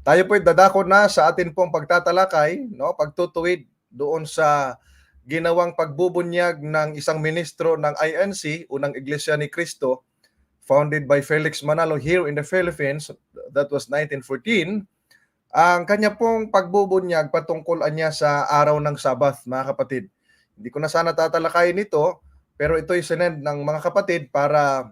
Tayo po'y dadako na sa atin pong pagtatalakay, no, pagtutuwid doon sa ginawang pagbubunyag ng isang ministro ng INC, Unang Iglesia ni Cristo, founded by Felix Manalo here in the Philippines. That was 1914. Ang kanya pong pagbubunyag patungkol niya sa araw ng Sabath, mga kapatid. Hindi ko na sana tatalakayin ito, pero ito'y sinend ng mga kapatid para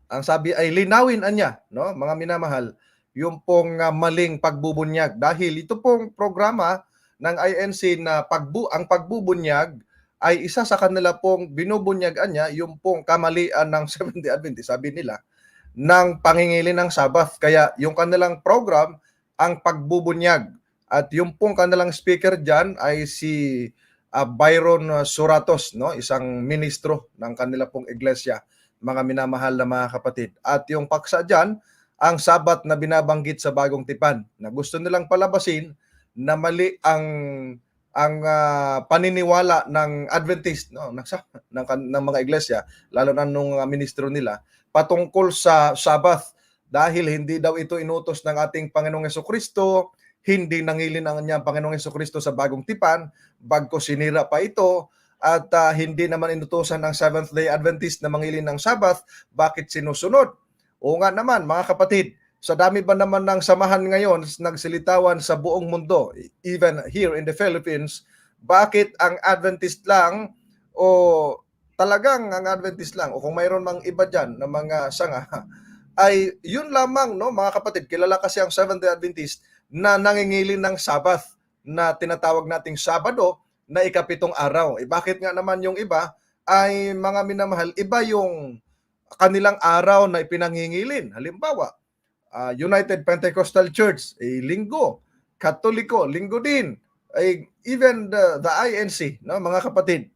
ang sabi ay linawin niya, no, mga minamahal, yung pong maling pagbubunyag. Dahil ito pong programa ng INC na ang pagbubunyag ay isa sa kanila pong binubunyagan niya, yung pong kamalian ng Seventh-day Adventist, sabi nila, ng pangingili ng Sabbath. Kaya yung kanilang program, ang pagbubunyag. At yung pong kanilang speaker dyan ay si Byron Suratos, no, isang ministro ng kanila pong iglesia, mga minamahal na mga kapatid. At yung paksa dyan, ang Sabat na binabanggit sa Bagong Tipan, na gusto nilang palabasin na mali ang paniniwala ng Adventist, no, ng mga iglesia, lalo na nung ministro nila, patungkol sa Sabbath, dahil hindi daw ito inutos ng ating Panginoong Hesukristo, hindi nangilin ang niya Panginoong Hesukristo sa Bagong Tipan, bagkus sinira pa ito, at hindi naman inutusan ng Seventh-day Adventist na mangilin ng Sabbath, bakit sinusunod? O nga naman, mga kapatid, sa dami ba naman ng samahan ngayon nagsilitawan sa buong mundo, even here in the Philippines, bakit ang Adventist lang o talagang ang Adventist lang o kung mayroon mang iba dyan na mga sanga, ay yun lamang, no, mga kapatid, kilala kasi ang Seventh-day Adventist na nangingilin ng Sabbath na tinatawag nating Sabado na ikapitong araw. Bakit nga naman yung iba ay mga minamahal, iba yung kanilang araw na ipinangingilin. Halimbawa, United Pentecostal Church, linggo. Katoliko, linggo din. Even the INC, no, mga kapatid.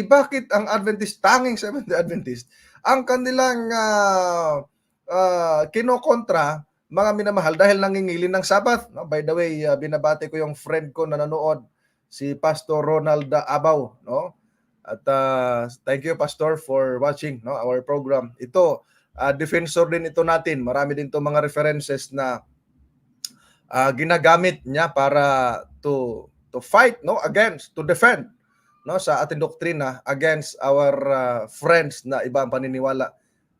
Bakit ang Adventist, tanging Seventh-day Adventist, ang kanilang kinokontra, mga minamahal, dahil nangingilin ng Sabbath. No? By the way, binabati ko yung friend ko na nanood, si Pastor Ronald Abaw, no? At thank you, Pastor, for watching, no, our program. Ito, defensor din ito natin. Marami din to mga references na ginagamit niya para to fight, no, against, to defend, no, sa ating doktrina against our friends na ibang paniniwala.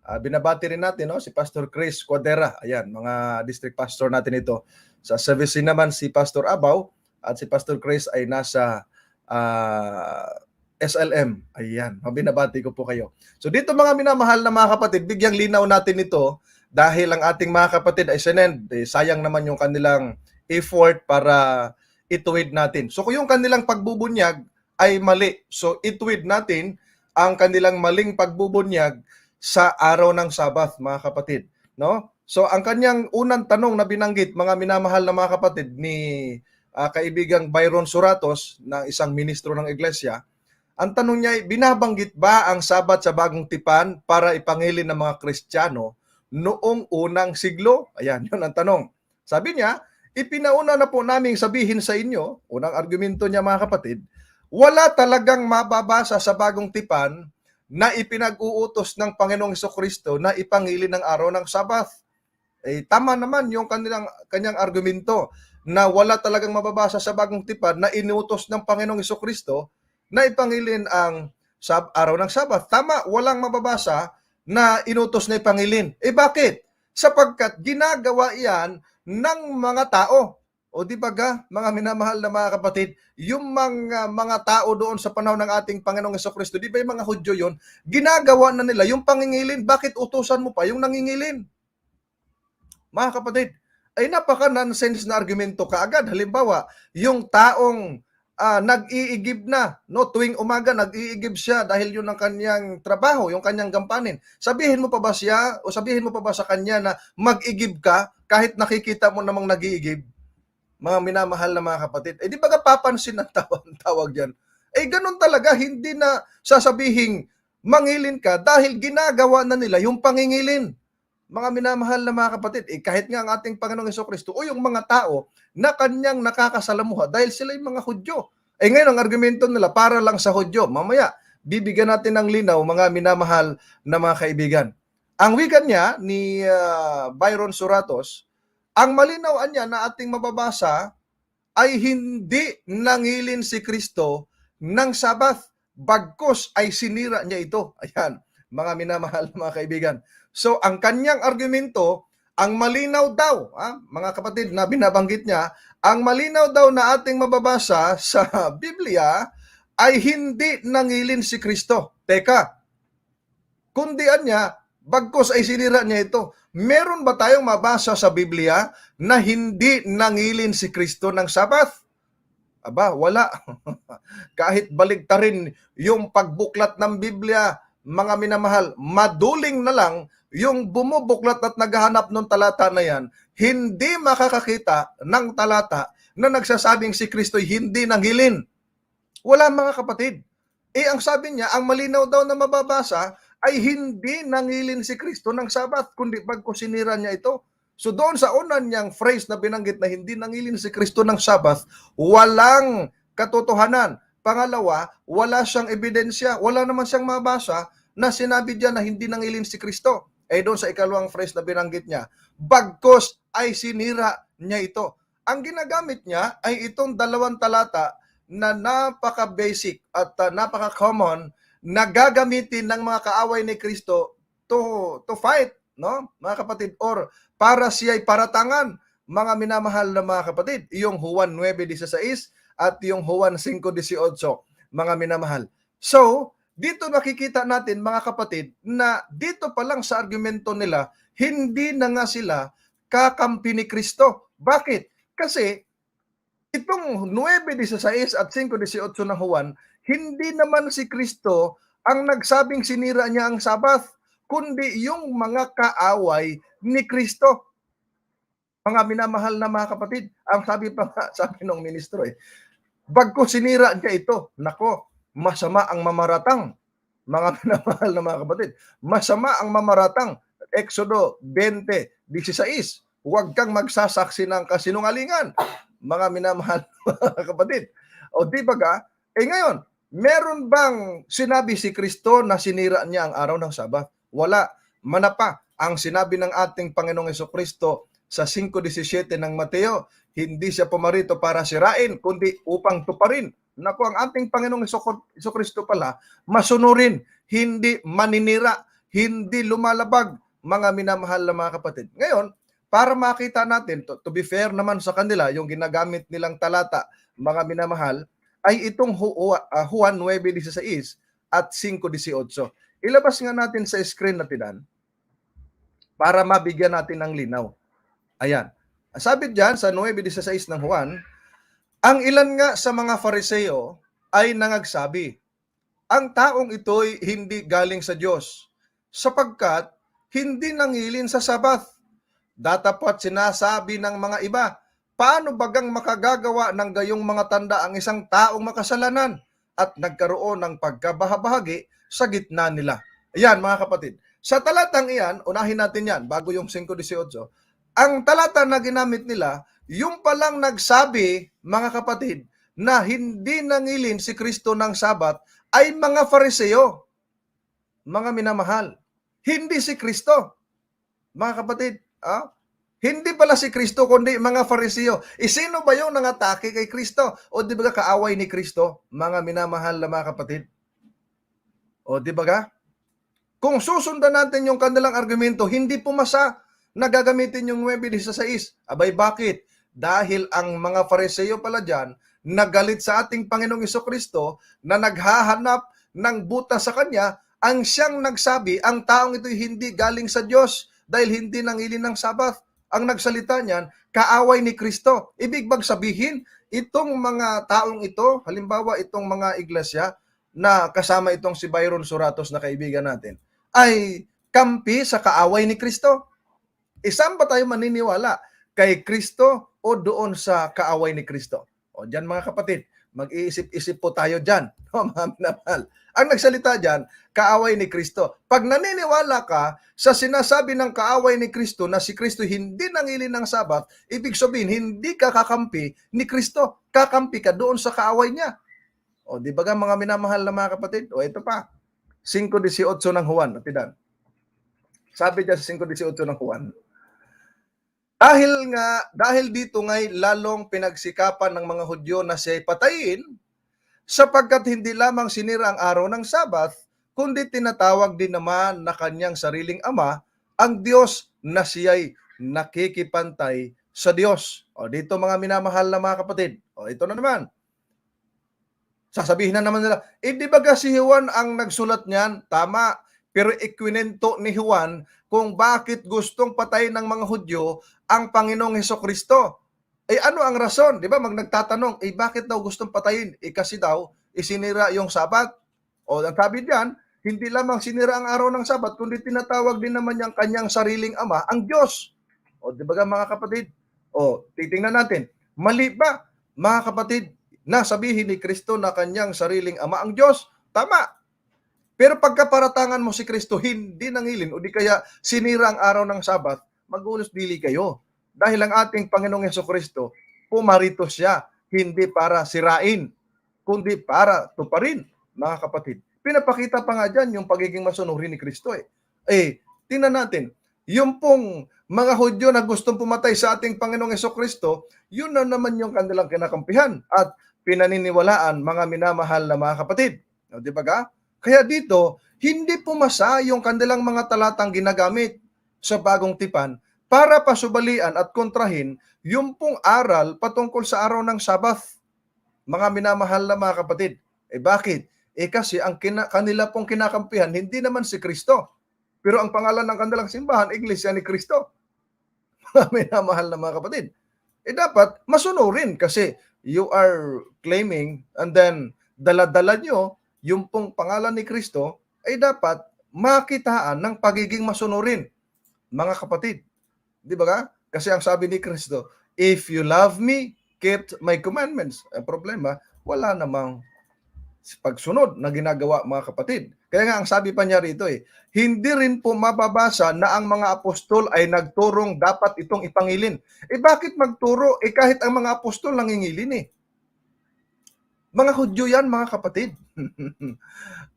Binabati rin natin, no, si Pastor Chris Cuadera. Ayan, mga district pastor natin ito. Sa service naman si Pastor Abaw at si Pastor Chris ay nasa SLM. Ayan, mabinabati ko po kayo. So dito, mga minamahal na mga kapatid, bigyang linaw natin ito dahil ang ating mga kapatid ay sinend. Sayang naman yung kanilang effort para ituwid natin. So kung yung kanilang pagbubunyag ay mali, so ituwid natin ang kanilang maling pagbubunyag sa araw ng Sabath, mga kapatid, no? So ang kanyang unang tanong na binanggit, mga minamahal na mga kapatid, ni kaibigang Byron Suratos, na isang ministro ng iglesia, ang tanong niya ay, binabanggit ba ang Sabat sa Bagong Tipan para ipangilin ng mga Kristiyano noong unang siglo? Ayan, yun ang tanong. Sabi niya, ipinauna na po naming sabihin sa inyo, unang argumento niya, mga kapatid, wala talagang mababasa sa Bagong Tipan na ipinag-uutos ng Panginoong Hesukristo na ipangilin ng araw ng Sabath. Tama naman yung kanyang argumento na wala talagang mababasa sa Bagong Tipan na inutos ng Panginoong Hesukristo na ipangilin ang araw ng Sabath. Tama, walang mababasa na inutos na ipangilin. Bakit? Sapagkat ginagawa yan ng mga tao. O di ba mga minamahal na mga kapatid, yung mga tao doon sa panahon ng ating Panginoong Hesukristo, di ba yung mga Hudyo yun, ginagawa na nila yung pangingilin. Bakit utusan mo pa yung nangingilin? Mga kapatid, ay napaka-nonsense na argumento kaagad. Halimbawa, yung taong nag-iigib na, no, tuwing umaga nag-iigib siya dahil yun ang kanyang trabaho, yung kanyang gampanin. Sabihin mo pa ba siya o sabihin mo pa ba sa kanya na mag-igib ka kahit nakikita mo namang nag-iigib? Mga minamahal na mga kapatid, di ba papansin ang tawag yan? Ganun talaga, hindi na sasabihing mangilin ka dahil ginagawa na nila yung pangingilin. Mga minamahal na mga kapatid, kahit nga ang ating Panginoong Hesukristo o yung mga tao na kanyang nakakasalamuha dahil sila yung mga Hudyo. Ngayon ang argumento nila para lang sa Hudyo. Mamaya, bibigyan natin ng linaw, mga minamahal na mga kaibigan. Ang wigan niya ni Byron Suratos Ang malinaw niya na ating mababasa ay hindi nangilin si Kristo ng Sabath, bagkus ay sinira niya ito. Ayan, mga minamahal na mga kaibigan. So, ang kanyang argumento, ang malinaw daw, mga kapatid na binabanggit niya, ang malinaw daw na ating mababasa sa Biblia ay hindi nangilin si Kristo. Teka, kundian niya, bagkus ay sinira niya ito. Meron ba tayong mabasa sa Biblia na hindi nangilin si Kristo ng Sabath? Aba, wala. Kahit baligtarin yung pagbuklat ng Biblia, mga minamahal, maduling na lang yung bumubuklat at naghahanap ng talata na yan, hindi makakakita ng talata na nagsasabing si Kristo'y hindi nanghilin. Wala, mga kapatid. Ang sabi niya, ang malinaw daw na mababasa ay hindi nangilin si Kristo ng Sabat, kundi bagkus sinira niya ito. So doon sa unan niyang phrase na binanggit na hindi nangilin si Kristo ng Sabat, walang katotohanan. Pangalawa, wala siyang ebidensya, wala naman siyang mabasa na sinabi diyan na hindi nangilin si Kristo. Doon sa ikalawang phrase na binanggit niya, bagkus ay sinira niya ito. Ang ginagamit niya ay itong dalawang talata na napaka-basic at napaka-common na gagamitin ng mga kaaway ni Kristo to fight, no, mga kapatid, or para siya'y paratangan, mga minamahal na mga kapatid, yung Juan 9:16 at yung Juan 5:18, mga minamahal. So, dito nakikita natin, mga kapatid, na dito pa lang sa argumento nila, hindi na nga sila kakampi ni Kristo. Bakit? Kasi itong 9:16 at 5:18 ng Juan, hindi naman si Kristo ang nagsabing sinira niya ang Sabath, kundi yung mga kaaway ni Kristo. Mga minamahal na mga kapatid, ang sabi pa nga, sabi ng ministro, bagkus sinira niya ito, nako, masama ang mamaratang. Mga minamahal na mga kapatid, masama ang mamaratang. Exodo 20:16, huwag kang magsasaksi ng kasinungalingan, mga minamahal mga kapatid. O di ba ga? Ngayon, meron bang sinabi si Kristo na sinira niya ang araw ng Sabat? Wala. Manapa ang sinabi ng ating Panginoong Jesucristo sa 5:17 ng Mateo, hindi siya pumarito para sirain, kundi upang tuparin. Naku, ang ating Panginoong Jesucristo pala, masunurin, hindi maninira, hindi lumalabag, mga minamahal na mga kapatid. Ngayon, para makita natin, to be fair naman sa kanila, yung ginagamit nilang talata, mga minamahal, ay itong Juan 9:16 at 5:18. Ilabas nga natin sa screen na tinan para mabigyan natin ng linaw. Ayan. Sabi diyan sa 9:16 ng Juan, ang ilan nga sa mga Fariseo ay nangagsabi, ang taong ito'y hindi galing sa Diyos, sapagkat hindi nangilin sa Sabath. Datapwat sinasabi ng mga iba, paano bagang makagagawa ng gayong mga tanda ang isang taong makasalanan at nagkaroon ng pagkabahabahagi sa gitna nila? Ayan, mga kapatid. Sa talatang iyan, unahin natin yan, bago yung 5:18, ang talata na ginamit nila, yung palang nagsabi, mga kapatid, na hindi nangilin si Kristo ng Sabat ay mga Fariseo, mga minamahal. Hindi si Kristo, mga kapatid. Hindi pala si Kristo, kundi mga Fariseo. Sino ba yung nangatake kay Kristo? O di ba kaaway ni Kristo, mga minamahal na mga kapatid? O di ba? Kung susundan natin yung kanilang argumento, hindi pumasa na gagamitin yung 9:16. Abay, bakit? Dahil ang mga Fariseo pala dyan, nagalit sa ating Panginoong Jesucristo na naghahanap ng butas sa Kanya, ang siyang nagsabi, ang taong ito'y hindi galing sa Diyos dahil hindi nangilin ng Sabath. Ang nagsalita niyan, kaaway ni Kristo. Ibig bang sabihin, itong mga taong ito, halimbawa itong mga iglesia na kasama itong si Byron Suratos na kaibigan natin, ay kampi sa kaaway ni Kristo? Saan ba tayo maniniwala? Kay Kristo o doon sa kaaway ni Kristo? O dyan, mga kapatid, mag-iisip-isip po tayo dyan. O, mga minamahal. Ang nagsalita dyan, kaaway ni Kristo. Pag naniniwala ka sa sinasabi ng kaaway ni Kristo na si Kristo hindi nangilin ng Sabat, ibig sabihin, hindi ka kakampi ni Kristo. Kakampi ka doon sa kaaway niya. O, di ba nga, mga minamahal na mga kapatid? O, ito pa. 5:18 ng Juan. Tidan. Sabi dyan sa 5:18 ng Juan, Dahil dito nga'y lalong pinagsikapan ng mga Hudyo na siya'y patayin, sapagkat hindi lamang sinira ang araw ng Sabat, kundi tinatawag din naman na kanyang sariling ama ang Diyos na siya'y nakikipantay sa Diyos. O dito mga minamahal na mga kapatid, o ito na naman, sasabihin na naman nila, di ba si Juan ang nagsulat niyan? Tama, pero ikwinento ni Juan kung bakit gustong patayin ng mga Hudyo ang Panginoong Hesukristo. Ano ang rason? Di ba? Nagtatanong, bakit daw gustong patayin? Kasi daw, isinira yung Sabat. O, ang sabi diyan, hindi lamang sinira ang araw ng Sabat, kundi tinatawag din naman yung kanyang sariling ama, ang Diyos. O, di ba mga kapatid? O, titingnan natin. Mali ba, mga kapatid, na sabihin ni Kristo na kanyang sariling ama ang Diyos? Tama. Pero pagkaparatangan mo si Kristo, hindi nangilin o di kaya sinira ang araw ng Sabat, magulos dili kayo. Dahil ang ating Panginoong Hesukristo, pumarito siya, hindi para sirain, kundi para tuparin, mga kapatid. Pinapakita pa nga dyan yung pagiging masunurin ni Kristo. Tingnan natin, yung pong mga Hudyo na gustong pumatay sa ating Panginoong Hesukristo, yun na naman yung kanilang kinakampihan at pinaniniwalaan, mga minamahal na mga kapatid. O, di ba ka? Kaya dito, hindi pumasa yung kanilang mga talatang ginagamit sa bagong tipan para pasubalian at kontrahin yung pong aral patungkol sa araw ng Sabath. Mga minamahal na mga kapatid, bakit? Kasi ang kanila pong kinakampihan, hindi naman si Kristo. Pero ang pangalan ng kanilang simbahan, Iglesia ni Kristo. Mga minamahal na mga kapatid. Dapat masunurin kasi you are claiming and then dala-dala nyo yung pong pangalan ni Kristo dapat makitaan ng pagiging masunurin, mga kapatid. Di ba ka? Kasi ang sabi ni Kristo, if you love me, keep my commandments. Ang problema, wala namang pagsunod na ginagawa, mga kapatid. Kaya nga ang sabi pa niya rito hindi rin po mababasa na ang mga apostol ay nagturong dapat itong ipangilin. Bakit magturo? Kahit ang mga apostol nangingilin Mga Hudyo yan, mga kapatid.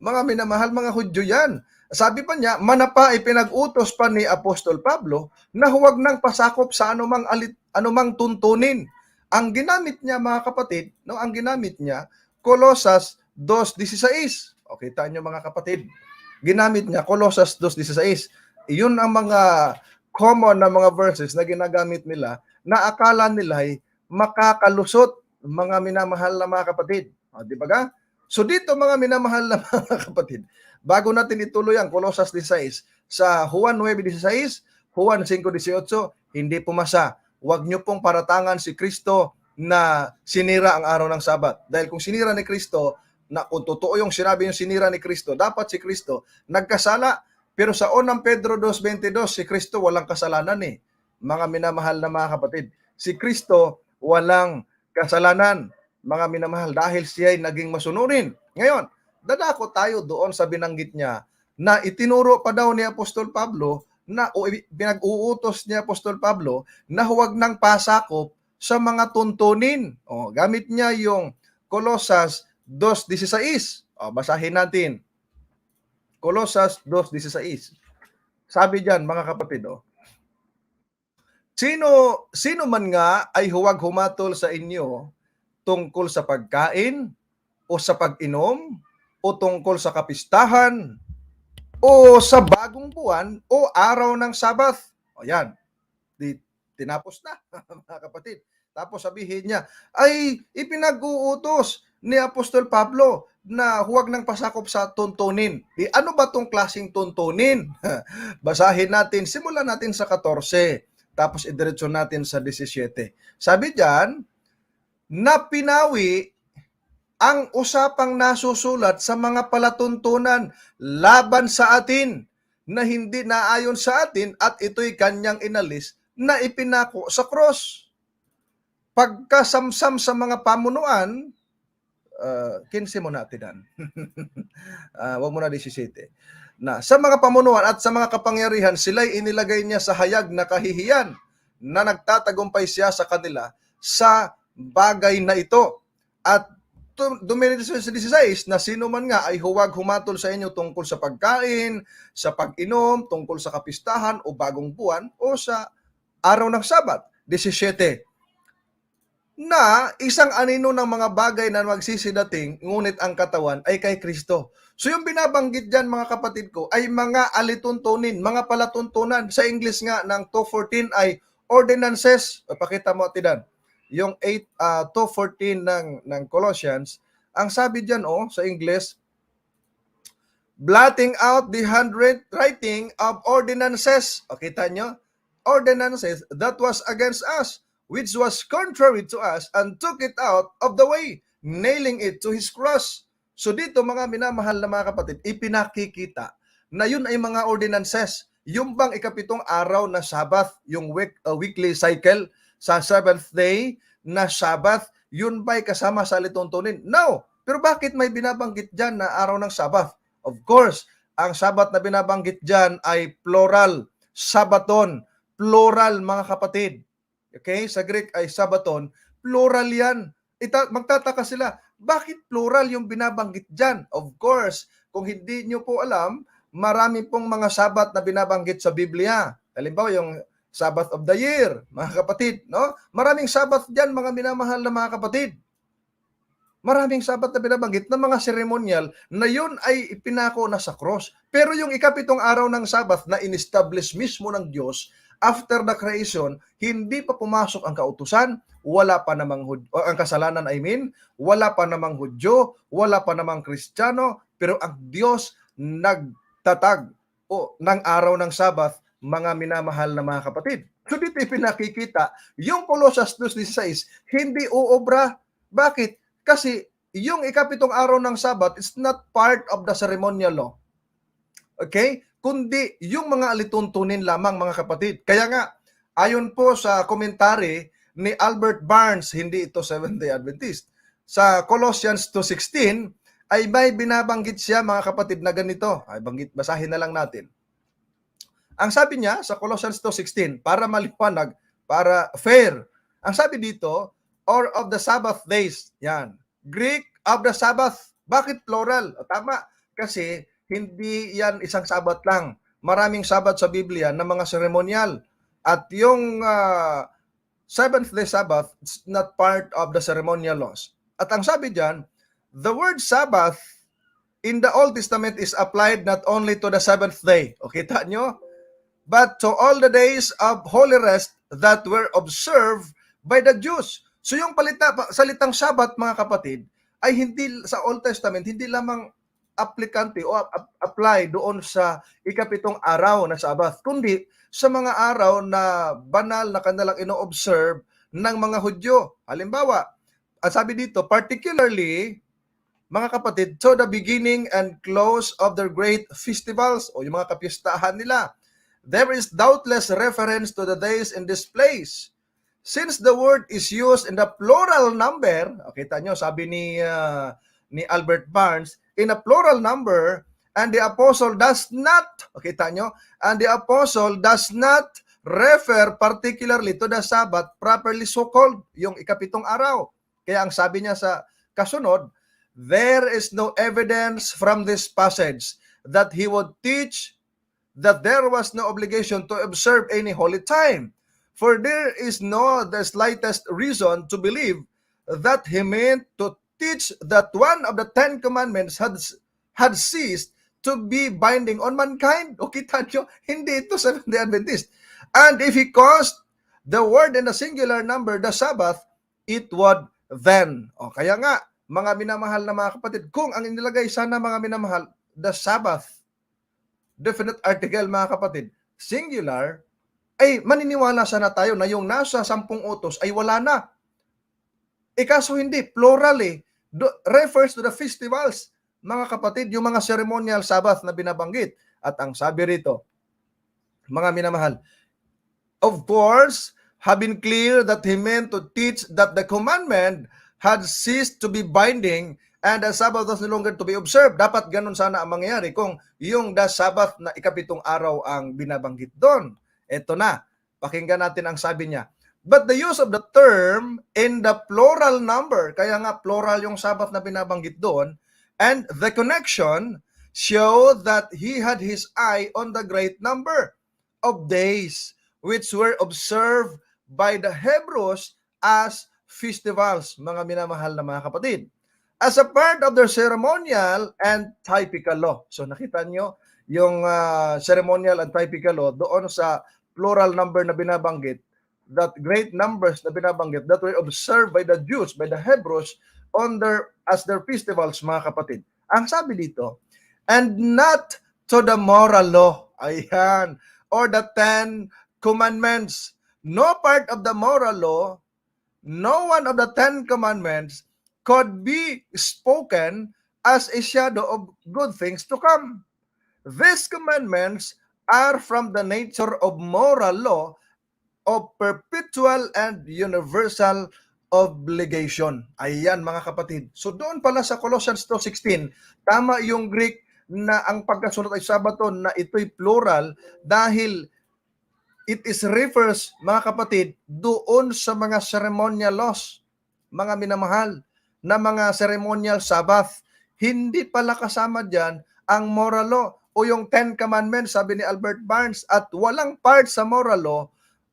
Mga minamahal, mga Hudyo yan. Sabi pa niya, manapa pinag-utos pa ni Apostol Pablo na huwag nang pasakop sa anumang tuntunin. Ang ginamit niya, mga kapatid, ang ginamit niya, Colosas 2:16. O, kita niyo mga kapatid. Ginamit niya, Colosas 2:16. Iyon ang mga common na mga verses na ginagamit nila na akala nila ay makakalusot, mga minamahal na mga kapatid. Di ba ka? So dito mga minamahal na mga kapatid, bago natin ituloy ang Colosas 16, sa Juan 9:16, Juan 5:18, hindi pumasa. Huwag niyo pong paratangan si Kristo na sinira ang araw ng Sabat. Dahil kung sinira ni Kristo, na kung totoo yung sinabi yung sinira ni Kristo, dapat si Kristo nagkasala. Pero sa unang Pedro 2:22, si Kristo walang kasalanan Mga minamahal na mga kapatid, si Kristo walang kasalanan, mga minamahal, dahil siya ay naging masunurin. Ngayon, dadako tayo doon sa binanggit niya na itinuro pa daw ni Apostol Pablo na pinag-uutos ni Apostol Pablo na huwag nang pasakop sa mga tuntunin. Gamit niya yung Colosas 2:16. Basahin natin. Colosas 2:16. Sabi diyan, mga kapatid, Sino man nga ay huwag humatol sa inyo tungkol sa pagkain o sa pag-inom o tungkol sa kapistahan o sa bagong buwan o araw ng Sabath. Yan. Tinapos na, mga kapatid. Tapos sabihin niya, ay ipinag-uutos ni Apostol Pablo na huwag nang pasakop sa tuntunin. Ano ba tong klaseng tuntunin? Basahin natin, simulan natin sa 14. Tapos idiretso natin sa 17. Sabi diyan, na pinawi ang usapang nasusulat sa mga palatuntunan laban sa atin na hindi naayon sa atin at ito'y kanyang inalis na ipinako sa cross. Pagkasamsam sa mga pamunuan, 15 mo natin wag mo na 17. Na sa mga pamunuan at sa mga kapangyarihan, sila'y inilagay niya sa hayag na kahihiyan na nagtatagumpay siya sa kanila sa bagay na ito. At dumiretso sa 16 na sino man nga ay huwag humatol sa inyo tungkol sa pagkain, sa pag-inom, tungkol sa kapistahan o bagong buwan o sa araw ng Sabat. 17, na isang anino ng mga bagay na magsisidating, ngunit ang katawan ay kay Kristo. So yung binabanggit dyan, mga kapatid ko, ay mga alituntunin, mga palatuntunan. Sa English nga ng 2:14 ay ordinances. O, pakita mo, Tidan. Yung 2:14 ng Colossians, ang sabi dyan, sa English, blotting out the handwriting of ordinances. O, kita nyo? Ordinances that was against us, which was contrary to us, and took it out of the way, nailing it to his cross. So dito, mga minamahal na mga kapatid, ipinakikita na yun ay mga ordinances. Yung bang ikapitong araw na Sabbath, yung weekly cycle, sa 7th day na Sabbath, yun ba'y kasama sa lituntunin? No! Pero bakit may binabanggit dyan na araw ng Sabbath? Of course, ang Sabbath na binabanggit dyan ay plural, Sabaton, plural, mga kapatid. Okay? Sa Greek ay Sabaton, plural yan. Magtataka sila, bakit plural yung binabanggit dyan? Of course, kung hindi nyo po alam, marami pong mga Sabat na binabanggit sa Biblia. Halimbawa, yung Sabbath of the year, mga kapatid, no? Maraming Sabbath dyan, mga minamahal na mga kapatid. Maraming Sabat na binabanggit na mga seremonyal na yun ay ipinako na sa cross. Pero yung ikapitong araw ng Sabbath na in-establish mismo ng Diyos after the creation, hindi pa pumasok ang kautusan, wala pa namang ang kasalanan, wala pa namang Hudyo, wala pa namang Kristiyano, pero ang Diyos nagtatag ng araw ng Sabbath, mga minamahal na mga kapatid. So dito ipinakikita, yung Colossians 2:16, hindi uobra. Bakit? Kasi yung ikapitong araw ng Sabat is not part of the ceremonial law. Okay? Kundi yung mga alituntunin lamang, mga kapatid. Kaya nga, ayon po sa komentary ni Albert Barnes, hindi ito Seventh-day Adventist, sa Colossians 2:16, ay may binabanggit siya, mga kapatid, na ganito. Basahin na lang natin. Ang sabi niya sa Colossians 2:16, para maliwanag, para fair, ang sabi dito, or of the Sabbath days. Yan. Greek of the Sabbath. Bakit plural? Tama. Kasi hindi yan isang Sabbath lang. Maraming Sabbath sa Biblia na mga seremonyal. At yung 7th day Sabbath is not part of the ceremonial laws. At ang sabi dyan, the word Sabbath in the Old Testament is applied not only to the 7th day. O, kita nyo? But to all the days of holy rest that were observed by the Jews. So yung salitang Sabbath, mga kapatid, ay hindi sa Old Testament, hindi lamang aplikante o apply doon sa ikapitong araw na Sabbath, kundi sa mga araw na banal na kanilang ino-observe ng mga Hudyo. Halimbawa, ang sabi dito, particularly, mga kapatid, to the beginning and close of their great festivals o yung mga kapistahan nila. There is doubtless reference to the days in this place. Since the word is used in the plural number, kita nyo, sabi ni Albert Barnes, in a plural number, and the apostle does not, kita nyo, and the apostle does not refer particularly to the Sabbath properly so called, yung ikapitong araw. Kaya ang sabi niya sa kasunod, there is no evidence from this passage that he would teach that there was no obligation to observe any holy time. For there is no the slightest reason to believe that he meant to teach that one of the 10 commandments had ceased to be binding on mankind. O kita nyo, hindi ito Seventh-day Adventist. And if he caused the word in the singular number, the Sabbath, it would then. O kaya nga, mga minamahal na mga kapatid, kung ang inilagay sana, mga minamahal, the Sabbath, definite article, mga kapatid, singular, ay maniniwala sana tayo na yung nasa 10 utos ay wala na. Kaso hindi, plural refers to the festivals, mga kapatid, yung mga ceremonial Sabbath na binabanggit. At ang sabi rito, mga minamahal, of course, have been clear that he meant to teach that the commandment had ceased to be binding and the Sabbath was no longer to be observed. Dapat ganun sana ang mangyayari kung yung the Sabbath na ikapitong araw ang binabanggit doon. Ito na, pakinggan natin ang sabi niya. But the use of the term in the plural number, kaya nga plural yung Sabbath na binabanggit doon, and the connection show that he had his eye on the great number of days which were observed by the Hebrews as festivals, mga minamahal na mga kapatid, as a part of their ceremonial and typical law. So nakita nyo yung ceremonial and typical law doon sa plural number na binabanggit, that great numbers na binabanggit that were observed by the Jews, by the Hebrews, as their festivals, mga kapatid. Ang sabi dito, and not to the moral law, ayan, or the 10 commandments. No part of the moral law, no one of the 10 commandments could be spoken as a shadow of good things to come. These commandments are from the nature of moral law of perpetual and universal obligation. Ayan mga kapatid. So doon pala sa Colossians 2:16, tama yung Greek na ang pagkasunod ay Sabaton na ito'y plural dahil it is refers, mga kapatid, doon sa mga ceremonial laws, mga minamahal, na mga ceremonial Sabbath. Hindi pala kasama dyan ang moral law o yung 10 commandments, sabi ni Albert Barnes, at walang part sa moral law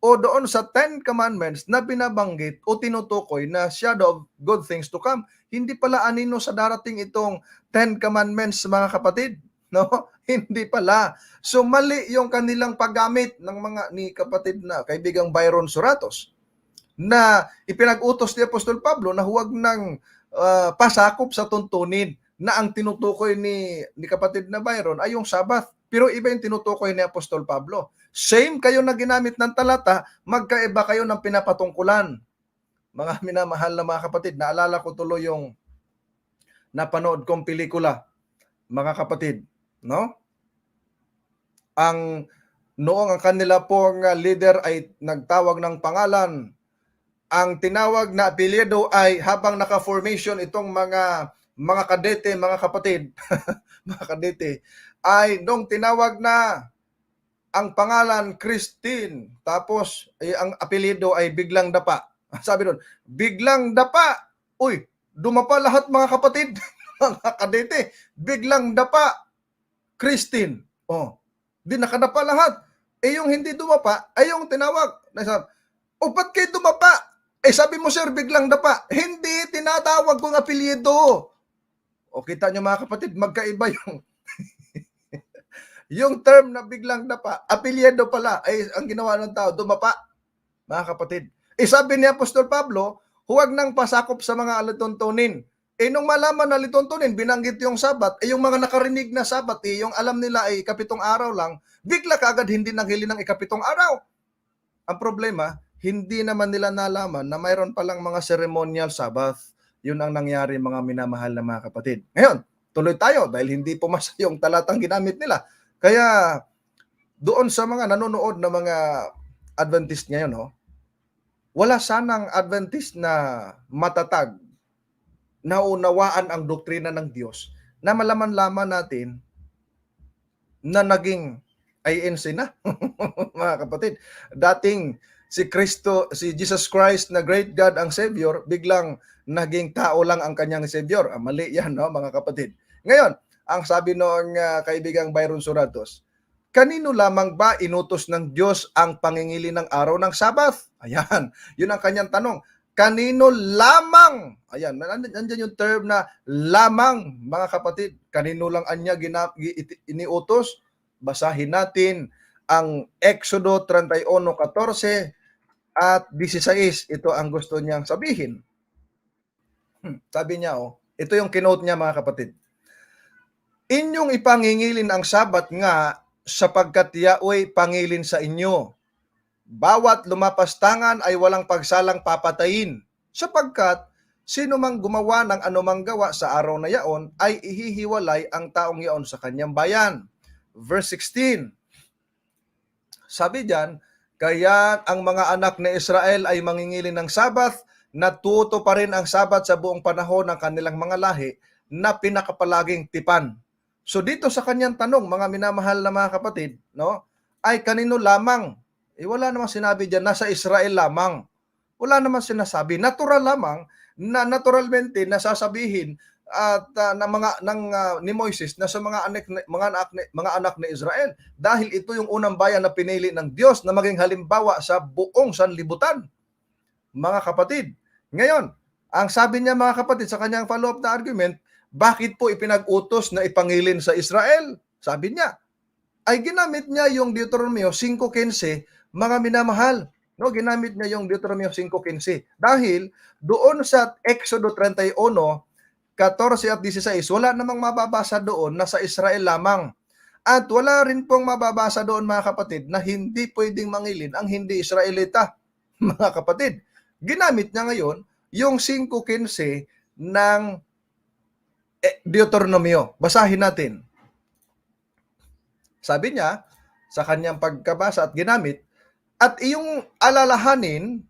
o doon sa 10 commandments na binabanggit o tinutukoy na shadow of good things to come. Hindi pala anino sa darating itong 10 commandments, mga kapatid. No? Hindi pala. So mali yung kanilang paggamit ng mga ni kapatid na kaibigang Byron Suratos na ipinag-utos ni Apostol Pablo na huwag nang pasakop sa tuntunin na ang tinutukoy ni kapatid na Byron ay yung Sabbath. Pero iba yung tinutukoy ni Apostol Pablo. Same kayo na ginamit ng talata, magkaiba kayo ng pinapatungkulan. Mga minamahal na mga kapatid, naalala ko tuloy yung napanood kong pelikula, mga kapatid, no? Noong ang kanila pong leader ay nagtawag ng pangalan, ang tinawag na apelyido ay habang naka-formation itong mga kadete, mga kapatid, mga kadete, ay nung tinawag na ang pangalan Christine, tapos ang apelyido ay biglang dapa. Sabi doon, biglang dapa. Uy, dumapa lahat mga kapatid, mga kadete, biglang dapa. Christine. Oh, di nakadapa lahat. Yung hindi dumapa, ay yung tinawag. O ba't kayo dumapa? Sabi mo sir, biglang dapa. Hindi, tinatawag kong apelyido. O kita nyo mga kapatid, magkaiba yung yung term na biglang dapa, apelyido pala, ay ang ginawa ng tao, dumapa, mga kapatid. Sabi ni Apostol Pablo, huwag nang pasakop sa mga alituntunin. Nung malaman na lituntunin, binanggit yung Sabat, yung mga nakarinig na Sabat, yung alam nila ay 7 araw lang, bigla kaagad hindi naghili ng 7 araw. Ang problema, hindi naman nila nalaman na mayroon palang mga ceremonial Sabbath. Yun ang nangyari, mga minamahal na mga kapatid. Ngayon, tuloy tayo dahil hindi pumasa yung talatang ginamit nila. Kaya doon sa mga nanonood na mga Adventist ngayon, wala sanang Adventist na matatag na unawaan ang doktrina ng Diyos na malaman-laman natin na naging INC na, mga kapatid. Dating si Jesus Christ na great God ang Savior, biglang naging tao lang ang kanyang Savior. Mali yan, mga kapatid. Ngayon, ang sabi noong kaibigang Byron Suratos, kanino lamang ba inutos ng Diyos ang pangingili ng araw ng Sabbath? Ayan, yun ang kanyang tanong. Kanino lamang? Ayan, nandiyan yung term na lamang, mga kapatid. Kanino lang anya iniutos? Basahin natin ang Exodo 31:14 at 16. Ito ang gusto niyang sabihin. Sabi niya, ito yung kinote niya, mga kapatid. Inyong ipangingilin ang Sabat nga sapagkat Yahweh pangilin sa inyo. Bawat lumapastangan ay walang pagsalang papatayin, sapagkat sino mang gumawa ng anumang gawa sa araw na yaon ay ihihiwalay ang taong yaon sa kanyang bayan. Verse 16. Sabi diyan, kaya ang mga anak ni Israel ay mangingilin ng Sabat, natuto pa rin ang Sabat sa buong panahon ng kanilang mga lahi na pinakapalaging tipan. So dito sa kanyang tanong, mga minamahal na mga kapatid, ay kanino lamang? Wala namang sinabi diyan, nasa Israel lamang. Wala namang sinasabi. Natural lamang na naturalmente nasasabihin at ni Moises na sa mga anak ni Israel, dahil ito yung unang bayan na pinili ng Diyos na maging halimbawa sa buong sanlibutan, mga kapatid. Ngayon, ang sabi niya, mga kapatid, sa kanyang follow-up na argument, bakit po ipinag-utos na ipangilin sa Israel? Sabi niya, ay ginamit niya yung Deuteronomio 5:15, mga minamahal. No, ginamit niya yung Deuteronomio 5:15 dahil doon sa Exodo 31, 14 at 16, wala namang mababasa doon na sa Israel lamang. At wala rin pong mababasa doon, mga kapatid, na hindi pwedeng mangilin ang hindi Israelita, mga kapatid. Ginamit niya ngayon yung 5:15 ng Deuteronomio. Basahin natin. Sabi niya, sa kanyang pagkabasa at ginamit, at iyong alalahanin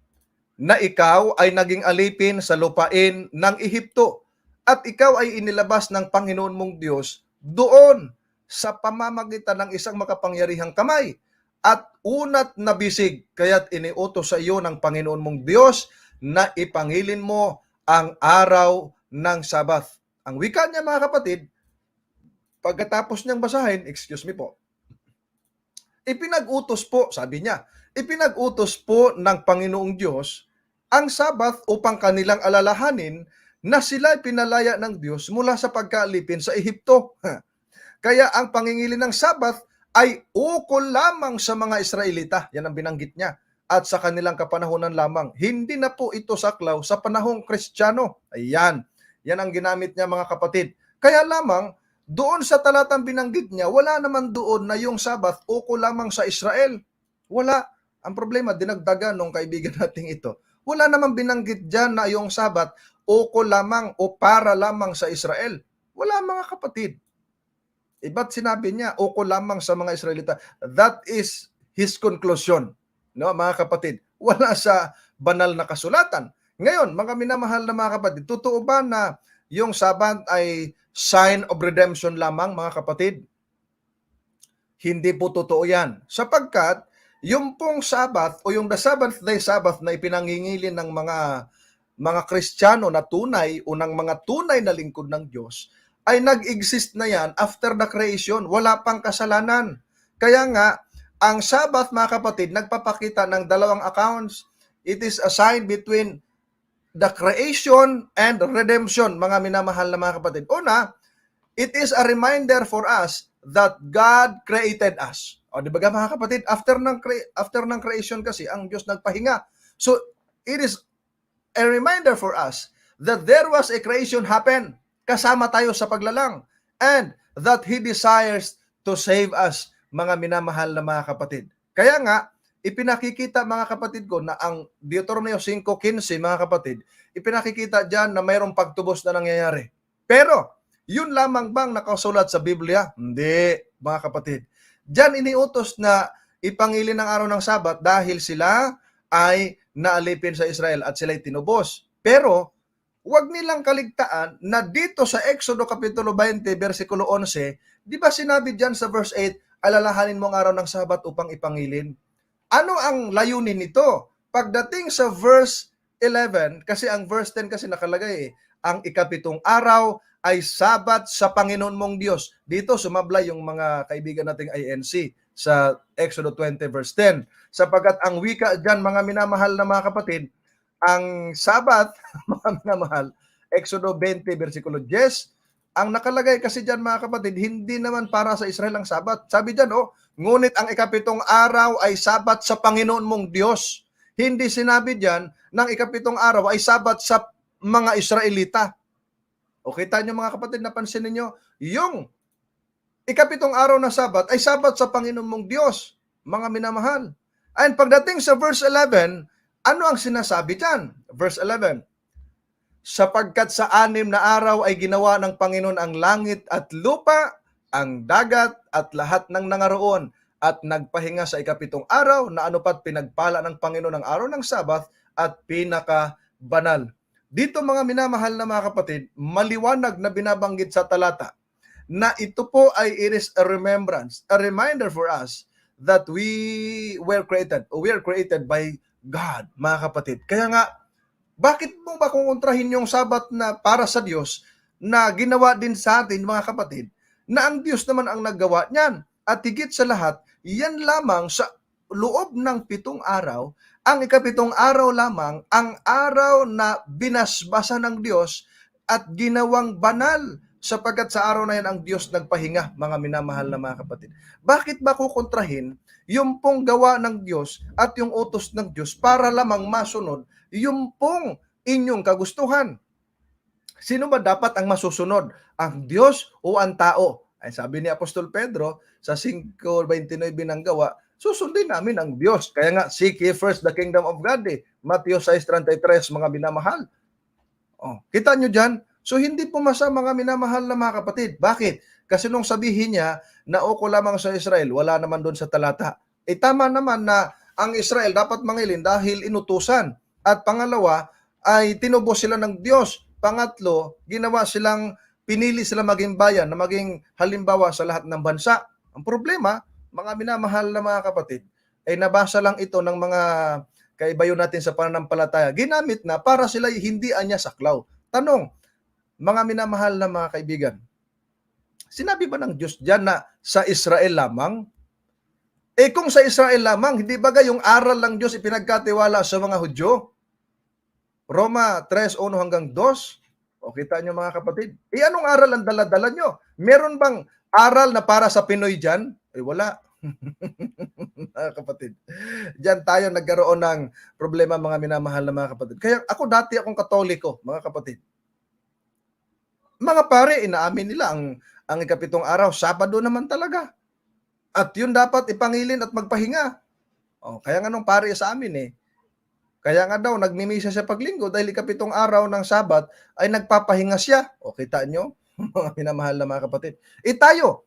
na ikaw ay naging alipin sa lupain ng Ehipto, at ikaw ay inilabas ng Panginoon mong Diyos doon sa pamamagitan ng isang makapangyarihang kamay at unat na bisig, kaya't iniutos sa iyo ng Panginoon mong Diyos na ipangilin mo ang araw ng Sabath. Ang wika niya, mga kapatid, pagkatapos niyang basahin, excuse me po, ipinag-utos po, sabi niya, ipinag-utos po ng Panginoong Diyos ang Sabath upang kanilang alalahanin na sila pinalaya ng Diyos mula sa pagkaalipin sa Ehipto. Kaya ang pangingili ng Sabath ay ukol lamang sa mga Israelita. Yan ang binanggit niya. At sa kanilang kapanahunan lamang. Hindi na po ito saklaw sa panahong Kristiyano. Ayan. Yan ang ginamit niya, mga kapatid. Kaya lamang, doon sa talatang binanggit niya, wala naman doon na yung Sabath ukol lamang sa Israel. Wala. Ang problema, dinagdagan nung kaibigan nating ito. Wala namang binanggit dyan na yung Sabath ukol lamang o para lamang sa Israel. Wala, mga kapatid. Ba't sinabi niya ukol lamang sa mga Israelita? That is his conclusion. No, mga kapatid. Wala sa banal na kasulatan. Ngayon, mga minamahal na mga kapatid, totoo ba na yung Sabath ay sign of redemption lamang, mga kapatid? Hindi po totoo yan. Sapagkat, yung pong Sabath o yung the Seventh day Sabbath na ipinangingilin ng mga Kristiyano na tunay o ng mga tunay na lingkod ng Diyos, ay nag-exist na yan after the creation. Wala pang kasalanan. Kaya nga, ang Sabbath, mga kapatid, nagpapakita ng dalawang accounts. It is a sign between the creation and redemption, mga minamahal na mga kapatid. Una, it is a reminder for us that God created us. O, di ba mga kapatid, after ng creation kasi, ang Diyos nagpahinga. So, it is a reminder for us that there was a creation happen. Kasama tayo sa paglalang. And that He desires to save us, mga minamahal na mga kapatid. Kaya nga, ipinakikita, mga kapatid ko, na ang Deuteronomio 5:15, mga kapatid, ipinakikita dyan na mayroong pagtubos na nangyayari. Pero, yun lamang bang nakasulat sa Biblia? Hindi, mga kapatid. Diyan iniutos na ipangilin ang araw ng Sabat dahil sila ay naalipin sa Israel at sila'y tinubos. Pero, huwag nilang kaligtaan na dito sa Exodo Kapitulo 20, versikulo 11, di ba sinabi diyan sa verse 8, alalahanin mo ang araw ng Sabat upang ipangilin? Ano ang layunin nito? Pagdating sa verse 11, kasi ang verse 10 kasi nakalagay ang ikapitong araw ay Sabat sa Panginoon mong Diyos. Dito sumablay yung mga kaibigan nating INC sa Exodo 20 verse 10. Sapagkat ang wika dyan, mga minamahal na mga kapatid, ang Sabat, mga minamahal, Exodo 20 versikulo 10, ang nakalagay kasi dyan, mga kapatid, hindi naman para sa Israel ang Sabat. Sabi dyan, ngunit ang ikapitong araw ay Sabat sa Panginoon mong Diyos. Hindi sinabi dyan ng ikapitong araw ay Sabat sa mga Israelita. O kita nyo, mga kapatid, napansin ninyo, yung ikapitong araw na Sabat ay Sabat sa Panginoon mong Diyos, mga minamahal. And pagdating sa verse 11, ano ang sinasabi dyan? Verse 11, sapagkat sa 6 na araw ay ginawa ng Panginoon ang langit at lupa, ang dagat at lahat ng nangaroon, at nagpahinga sa ikapitong araw na anupat pinagpala ng Panginoon ang araw ng Sabat at pinakabanal. Dito, mga minamahal na mga kapatid, maliwanag na binabanggit sa talata na ito po ay it is a remembrance, a reminder for us that we are created by God, mga kapatid. Kaya nga, bakit mo ba kukontrahin yung Sabat na para sa Diyos na ginawa din sa atin, mga kapatid, na ang Diyos naman ang naggawa niyan. At higit sa lahat, yan lamang sa loob ng 7 araw, ang ika-7 araw lamang, ang araw na binasbasa ng Diyos at ginawang banal, sapagkat sa araw na yan ang Diyos nagpahinga, mga minamahal na mga kapatid. Bakit ba kukontrahin yung pong gawa ng Diyos at yung utos ng Diyos para lamang masunod yung pong inyong kagustuhan? Sino ba dapat ang masusunod? Ang Diyos o ang tao? Ay sabi ni Apostol Pedro sa 5:29 ng gawa, susundin namin ang Diyos. Kaya nga, seek ye first the kingdom of God. Matthew 6:33, mga minamahal. Kita nyo dyan? So hindi pumasa, mga minamahal na mga kapatid. Bakit? Kasi nung sabihin niya na uko lamang sa Israel, wala naman doon sa talata. Tama naman na ang Israel dapat mangilin dahil inutusan. At pangalawa, ay tinubos sila ng Diyos. Pangatlo, pinili sila maging bayan na maging halimbawa sa lahat ng bansa. Ang problema, mga minamahal na mga kapatid, ay nabasa lang ito ng mga kaibayo natin sa pananampalataya. Ginamit na para sila hindi anya saklaw. Tanong, mga minamahal na mga kaibigan, sinabi ba ng Diyos dyan na sa Israel lamang? Kung sa Israel lamang, hindi ba yung aral lang Diyos ipinagkatiwala sa mga Hudyo? Roma 3:1-2. Kita nyo mga kapatid. Anong aral ang dala-dala nyo? Meron bang aral na para sa Pinoy dyan? Wala. Mga kapatid. Diyan tayo nagkaroon ng problema, mga minamahal na mga kapatid. Kaya ako dati akong Katoliko, mga kapatid. Mga pare, inaamin nila ang ika-7 araw, Sabado naman talaga. At yun dapat ipangilin at magpahinga. Kaya nga nung pare sa amin kaya nga daw, nagmimisa siya paglinggo dahil ika-7 araw ng Sabat ay nagpapahinga siya. Kita nyo, mga minamahal na mga kapatid. Tayo,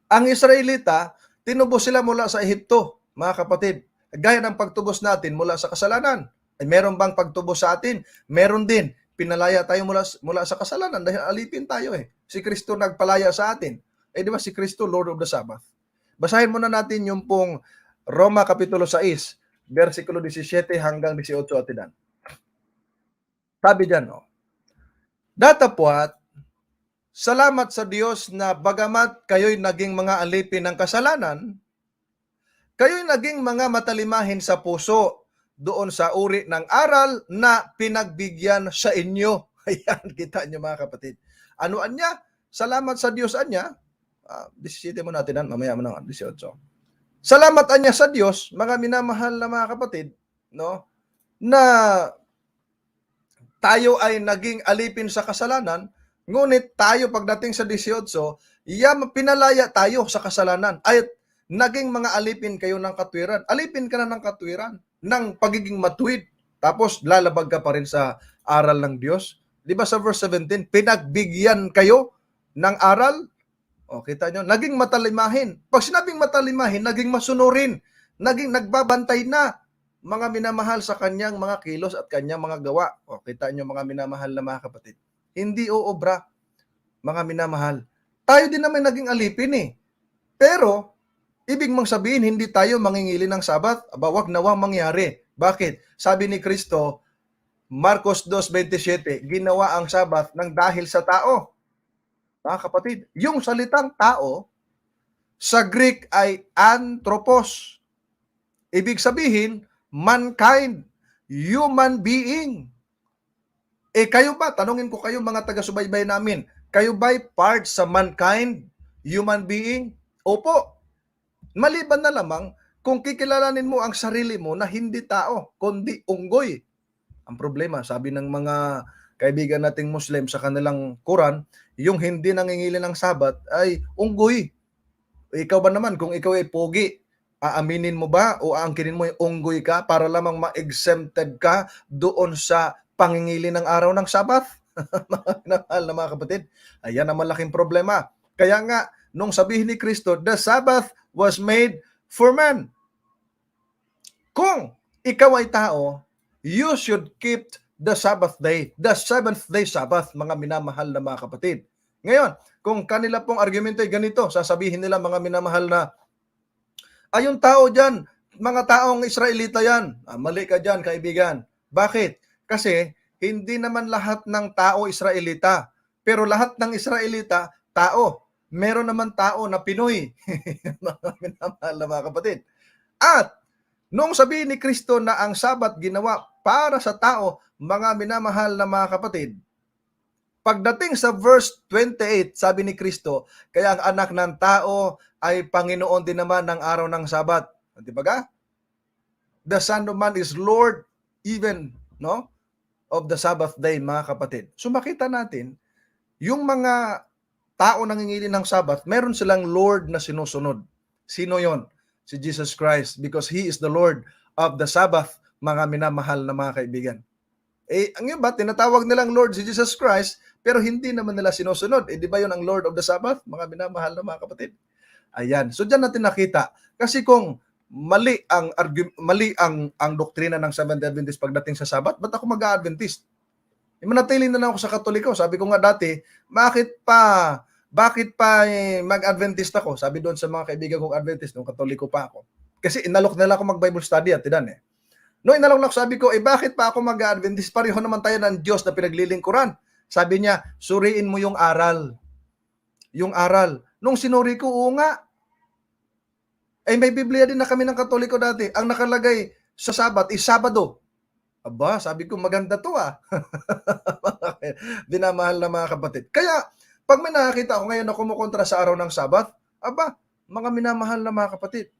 ang Israelita, tinubos sila mula sa Ehipto, mga kapatid. Gaya ng pagtubos natin mula sa kasalanan. Meron bang pagtubos sa atin? Meron din. Pinalaya tayo mula sa kasalanan dahil alipin tayo Si Kristo nagpalaya sa atin. Di ba si Kristo, Lord of the Sabbath? Basahin muna natin yung pong Roma Kapitulo 6, versikulo 17 hanggang 18 atinan. Sabi dyan, datapwat, salamat sa Diyos na bagamat kayo'y naging mga alipin ng kasalanan, kayo'y naging mga matalimahin sa puso doon sa uri ng aral na pinagbigyan sa inyo. Ayan, kita nyo mga kapatid. Ano anya? Salamat sa Diyos anya. 17 mo natin, mamaya mo ng 18. Salamat anya sa Diyos, mga minamahal na mga kapatid, na tayo ay naging alipin sa kasalanan, ngunit tayo pagdating sa 18, pinalaya tayo sa kasalanan ay naging mga alipin kayo ng katwiran. Alipin ka na ng katwiran, ng pagiging matuwid, tapos lalabag ka pa rin sa aral ng Diyos. Di ba sa verse 17, pinagbigyan kayo ng aral? Kita nyo, naging matalimahin. Pag sinabing matalimahin, naging masunurin, naging nagbabantay na, mga minamahal sa kanyang mga kilos at kanyang mga gawa. Kita nyo mga minamahal na mga kapatid. Hindi oobra, mga minamahal. Tayo din naman naging alipin Pero, ibig mong sabihin, hindi tayo mangingili ng Sabat? Wag nawang mangyari. Bakit? Sabi ni Kristo, Marcos 2:27, ginawa ang Sabat ng dahil sa tao. Mga kapatid, yung salitang tao, sa Greek ay anthropos. Ibig sabihin, mankind, human being. Kayo ba, tanungin ko kayo mga taga-subaybay namin, kayo ba'y part sa mankind, human being? Opo. Maliban na lamang kung kikilalanin mo ang sarili mo na hindi tao, kundi unggoy. Ang problema, sabi ng mga kaibigan nating Muslim sa kanilang Quran, yung hindi nangingili ng Sabat ay unggoy. Ikaw ba naman, kung ikaw ay pogi, aaminin mo ba o aangkinin mo yung unggoy ka para lamang ma-exempted ka doon sa pangingili ng araw ng Sabat? Na mga kapatid, ayan ang malaking problema. Kaya nga, nung sabihin ni Kristo, the Sabbath was made for man. Kung ikaw ay tao, you should keep the Sabbath day, the 7th day Sabbath, mga minamahal na mga kapatid. Ngayon, kung kanila pong argumento ay ganito, sasabihin nila mga minamahal na, yung tao dyan, mga taong Israelita yan. Mali ka dyan, kaibigan. Bakit? Kasi hindi naman lahat ng tao Israelita. Pero lahat ng Israelita, tao. Meron naman tao na Pinoy. Mga minamahal na mga kapatid. At noong sabihin ni Kristo na ang Sabat ginawa para sa tao, mga minamahal na mga kapatid, pagdating sa verse 28, sabi ni Kristo, kaya ang anak ng tao ay Panginoon din naman ng araw ng Sabat. Di ba ga? The Son of Man is Lord even, no, of the Sabbath day, mga kapatid. So makita natin, yung mga tao nangingilin ng Sabbath, meron silang Lord na sinusunod. Sino yon? Si Jesus Christ, because He is the Lord of the Sabbath, mga minamahal na mga kaibigan. Ang iba, tinatawag nilang Lord si Jesus Christ, pero hindi naman nila sinusunod. Di ba yun ang Lord of the Sabbath, mga minamahal na mga kapatid? Ayan. So diyan natin nakita. Kasi kung mali ang doktrina ng Seventh-day Adventist pagdating sa Sabbath, ba't ako mag-Adventist? Manatili na lang ako sa Katoliko. Sabi ko nga dati, bakit pa mag-Adventist ako? Sabi doon sa mga kaibigan kong Adventist, nung Katoliko pa ako. Kasi inalok nila ako mag-Bible study at tinan eh. No, inalok na ako, sabi ko, bakit pa ako mag-Adventist? Pareho naman tayo ng Diyos na pinaglilingkuran. Sabi niya, suriin mo yung aral. Yung aral. Nung sinuri ko, oo nga. May Biblia din na kami ng Katoliko dati. Ang nakalagay sa Sabat is Sabado. Aba, sabi ko, maganda to ah. Dinamahal na mga kapatid. Kaya, pag may nakakita ako ngayon na kumukontra sa araw ng Sabat, aba, mga minamahal na mga kapatid,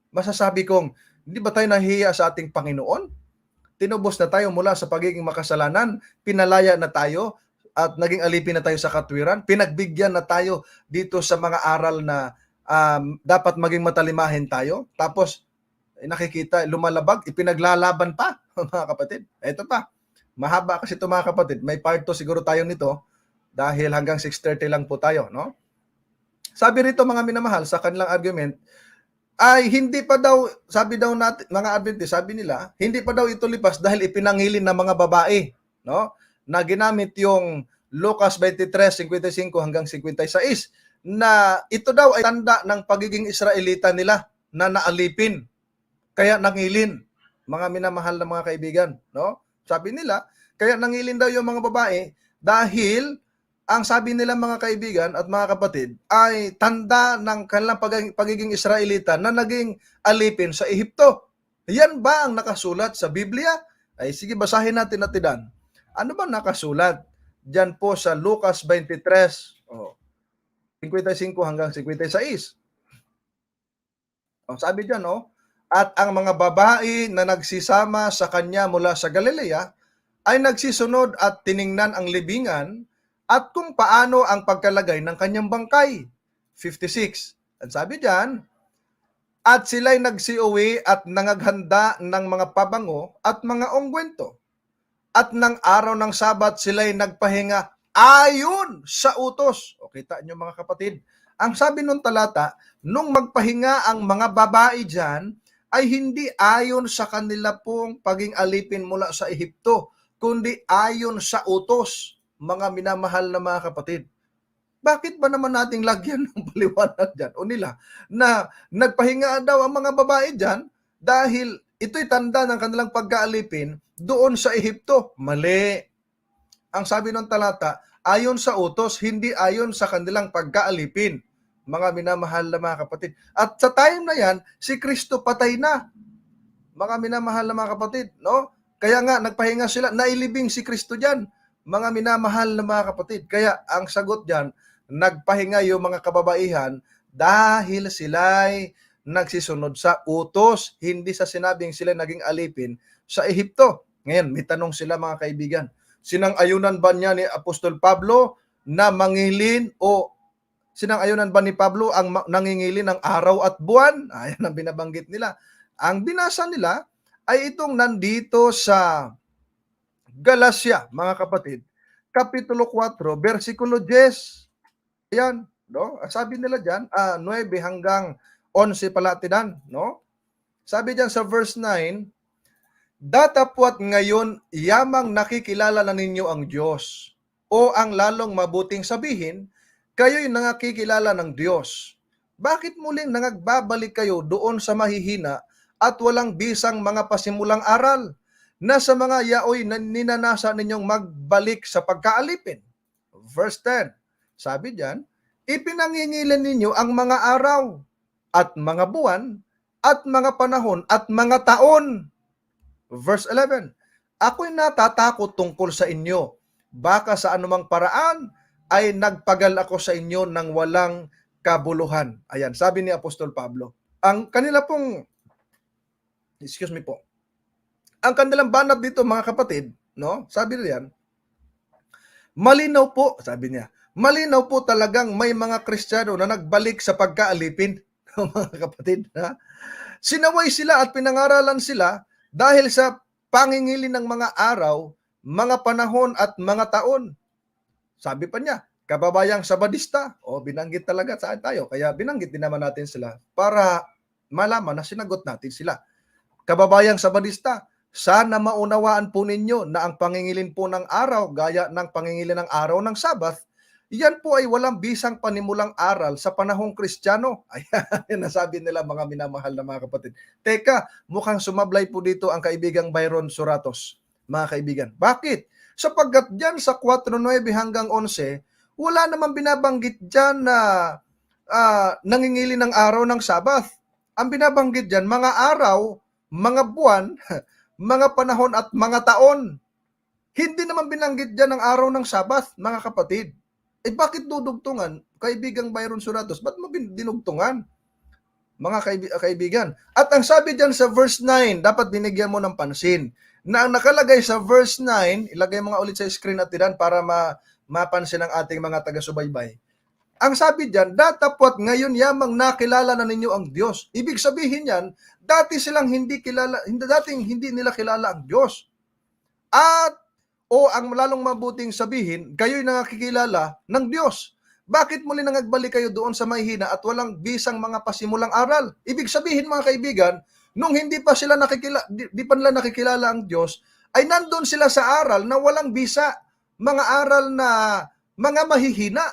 masasabi kong, hindi ba tayo nahihiya sa ating Panginoon? Tinubos na tayo mula sa pagiging makasalanan, pinalaya na tayo, at naging alipin na tayo sa katwiran, pinagbigyan na tayo dito sa mga aral na dapat maging matalimahin tayo. Tapos, nakikita, lumalabag, ipinaglalaban pa, mga kapatid. Ito pa, mahaba kasi ito mga kapatid. May part 2 siguro tayo nito, dahil hanggang 6:30 lang po tayo, no? Sabi rito mga minamahal, sa kanilang argument, ay hindi pa daw, sabi daw natin, mga Adventist, sabi nila, hindi pa daw ito lipas dahil ipinangilin ng mga babae, no? Na ginamit yung Lucas 23:55 hanggang 56, na ito daw ay tanda ng pagiging Israelita nila na naalipin. Kaya nangilin, mga minamahal na mga kaibigan, no? Sabi nila, kaya nangilin daw yung mga babae dahil ang sabi nila mga kaibigan at mga kapatid ay tanda ng kanilang pagiging Israelita na naging alipin sa Ehipto. Yan ba ang nakasulat sa Biblia? Ay sige, basahin natin at tinan. Ano ba nakasulat? Diyan po sa Lucas 23, 55 hanggang 56. Sabi diyan, at ang mga babae na nagsisama sa kanya mula sa Galilea ay nagsisunod at tiningnan ang libingan at kung paano ang pagkalagay ng kanyang bangkay. 56. At sabi diyan, at sila'y nagsiuwi at nangaghanda ng mga pabango at mga ungwento. At ng araw ng Sabat sila'y nagpahinga ayon sa utos. O kita nyo mga kapatid, ang sabi nung talata, nung magpahinga ang mga babae dyan, ay hindi ayon sa kanila pong paging alipin mula sa Ehipto, kundi ayon sa utos, mga minamahal na mga kapatid. Bakit ba naman nating lagyan ng paliwanag dyan o nila na nagpahinga daw ang mga babae dyan dahil ito'y tanda ng kanilang pagkaalipin doon sa Ehipto? Mali. Ang sabi ng talata, ayon sa utos, hindi ayon sa kanilang pagkaalipin, mga minamahal na mga kapatid. At sa time na yan, si Kristo patay na, mga minamahal na mga kapatid, no? Kaya nga, nagpahinga sila, nailibing si Kristo dyan, mga minamahal na mga kapatid. Kaya ang sagot dyan, nagpahinga yung mga kababaihan dahil sila'y nagsisunod sa utos, hindi sa sinabing sila naging alipin sa Ehipto. Ngayon, may tanong sila mga kaibigan, sinang-ayunan ba niya ni Apostol Pablo na mangilin o sinang-ayunan ba ni Pablo ang nangingilin ng araw at buwan? Ayan ang binabanggit nila. Ang binasa nila ay itong nandito sa Galacia, mga kapatid, Kapitulo 4, versikulo 10. Ayan, no? Sabi nila diyan, 9 hanggang 11 pala tinan, no? Sabi diyan sa verse 9, datapwat ngayon yamang nakikilala na ninyo ang Diyos, o ang lalong mabuting sabihin, kayo'y nangakikilala ng Diyos. Bakit muling nangagbabalik kayo doon sa mahihina at walang bisang mga pasimulang aral? na sa mga yaoy na ninanasa ninyong magbalik sa pagkaalipin. Verse 10, sabi diyan, ipinangingilan ninyo ang mga araw at mga buwan at mga panahon at mga taon. Verse 11, ako'y natatakot tungkol sa inyo. Baka sa anumang paraan ay nagpagal ako sa inyo ng walang kabuluhan. Ayan, sabi ni Apostol Pablo. Ang kanila pong, excuse me po, ang kanilang banat dito mga kapatid, no? Sabi niyan, malinaw po, sabi niya, malinaw po talagang may mga Kristiyano na nagbalik sa pagkaalipin. Mga kapatid, ha? Sinaway sila at pinangaralan sila dahil sa pangingili ng mga araw, mga panahon at mga taon. Sabi pa niya, kababayang Sabadista, binanggit talaga saan tayo, kaya binanggit din naman natin sila para malaman na sinagot natin sila. Kababayang Sabadista, sana maunawaan po ninyo na ang pangingilin po ng araw, gaya ng pangingilin ng araw ng Sabath, yan po ay walang bisang panimulang aral sa panahong Kristiyano. Ayan, nasabi nila mga minamahal na mga kapatid. Teka, mukhang sumablay po dito ang kaibigang Byron Suratos, mga kaibigan. Bakit? Sapagkat dyan sa 4:9 hanggang 11, wala namang binabanggit dyan na nangingili ng araw ng Sabath. Ang binabanggit dyan, mga araw, mga buwan, mga panahon at mga taon. Hindi naman binanggit dyan ang araw ng Sabath, mga kapatid. Bakit dudugtungan? Kaibigang Byron Suratos, ba't mo dinugtungan? Mga kaibigan. At ang sabi dyan sa verse 9, dapat binigyan mo ng pansin, na ang nakalagay sa verse 9, ilagay mga ulit sa screen at tiran para mapansin ng ating mga taga-subaybay. Ang sabi dyan, datapwat ngayon yamang nakilala na ninyo ang Diyos. Ibig sabihin yan, dating hindi nila kilala ang Diyos. At ang lalong mabuting sabihin, kayo'y nakakilala ng Diyos. Bakit muli nangagbalik kayo doon sa mahihina at walang bisang mga pasimulang aral? Ibig sabihin mga kaibigan, nung hindi pa sila di pa nila nakikilala ang Diyos, ay nandun sila sa aral na walang bisa, mga aral na mga mahihina.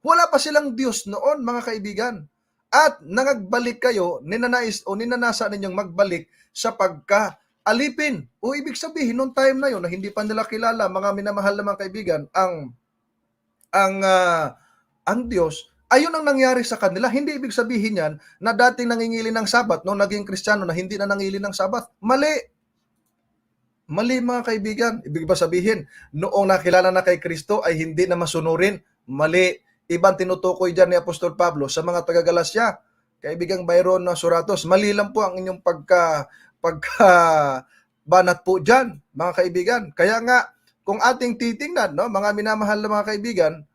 Wala pa silang Diyos noon, mga kaibigan. At nangagbalik kayo, ninanasa ninyong magbalik sa pagkaalipin. O ibig sabihin, noong time na yun, na hindi pa nila kilala, mga minamahal na mga kaibigan, ang Diyos, ayun ang nangyari sa kanila. Hindi ibig sabihin yan na dating nangingili ng Sabat, nung naging Kristiyano na hindi na nangingili ng Sabat. Mali. Mali mga kaibigan. Ibig ba sabihin, noong nakilala na kay Kristo ay hindi na masunurin? Mali. Ibang tinutukoy dyan ni Apostol Pablo sa mga taga-Galasya. Kaibigang Byron na Suratos, mali lang po ang inyong banat po dyan, mga kaibigan. Kaya nga, kung ating titingnan, no, mga minamahal na mga kaibigan,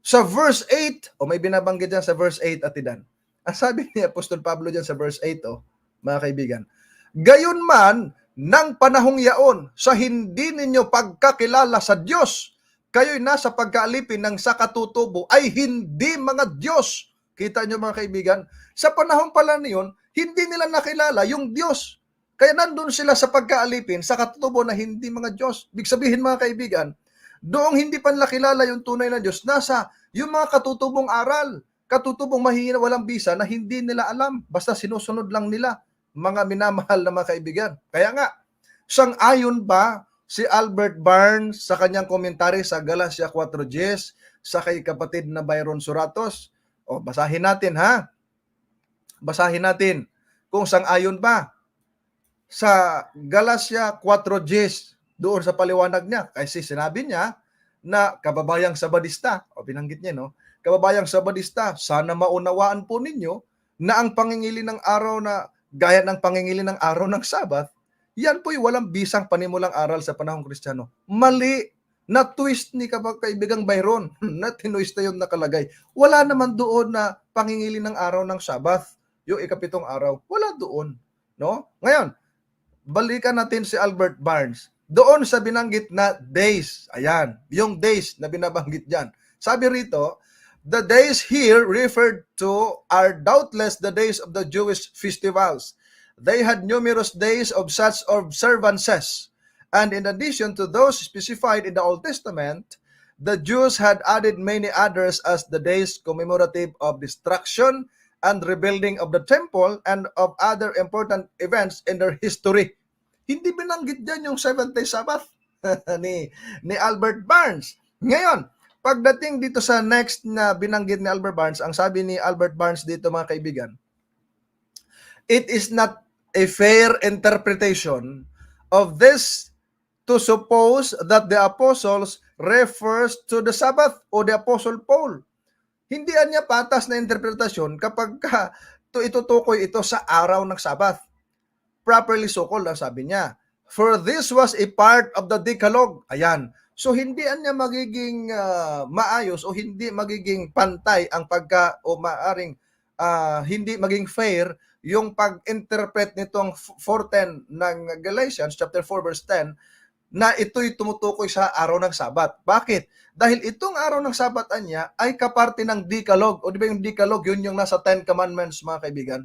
sa verse 8, may binabanggit dyan sa verse 8 at tidan. Ang sabi ni Apostol Pablo dyan sa verse 8, mga kaibigan, gayon man, ng panahong yaon, sa hindi ninyo pagkakilala sa Diyos, kayo'y nasa pagkaalipin ng sa katutubo ay hindi mga Diyos. Kita nyo mga kaibigan, sa panahon pala niyon, hindi nila nakilala yung Diyos. Kaya nandun sila sa pagkaalipin, sa katutubo na hindi mga Diyos. Ibig sabihin mga kaibigan, doong hindi pa nila kilala yung tunay na Diyos, nasa yung mga katutubong aral, katutubong mahihina walang bisa na hindi nila alam, basta sinusunod lang nila, mga minamahal na mga kaibigan. Kaya nga, sang-ayon ba si Albert Barnes sa kanyang komentary sa Galatia 4:10 sa kay kapatid na Byron Suratos? Basahin natin ha. Basahin natin kung sang-ayon ba sa Galatia 4:10 doon sa paliwanag niya. Kasi sinabi niya na kababayang Sabadista, binanggit niya, no? Kababayang Sabadista, sana maunawaan po ninyo na ang pangingili ng araw na gaya ng pangingili ng araw ng Sabath, yan po'y walang bisang panimulang aral sa panahong Kristiyano. Mali. Na twist ni kaibigang Byron. Na tinwist na yung nakalagay. Wala naman doon na pangingili ng araw ng Sabath. Yung ikapitong araw. Wala doon. No? Ngayon, balikan natin si Albert Barnes. Doon sa binanggit na days. Ayan. Yung days na binabanggit dyan. Sabi rito, the days here referred to are doubtless the days of the Jewish festivals. They had numerous days of such observances, and in addition to those specified in the Old Testament, the Jews had added many others as the days commemorative of destruction and rebuilding of the temple and of other important events in their history. Hindi binanggit diyan yung seventh day Sabbath ni Albert Barnes. Ngayon, pagdating dito sa next na binanggit ni Albert Barnes, ang sabi ni Albert Barnes dito mga kaibigan, it is not a fair interpretation of this to suppose that the apostles refers to the Sabbath o the Apostle Paul. Hindi niya patas na interpretasyon kapag itutukoy ito sa araw ng Sabbath. Properly so called, sabi niya. For this was a part of the Decalogue. Ayan. So hindi niya magiging maayos o hindi magiging pantay ang maaring hindi maging fair yung pag-interpret nitong 4:10 ng Galatians chapter 4 verse 10 na ito'y tumutukoy sa araw ng Sabat. Bakit? Dahil itong araw ng Sabat niya ay kaparte ng Decalogue. O di ba yung Decalogue, yun yung nasa 10 Commandments, mga kaibigan.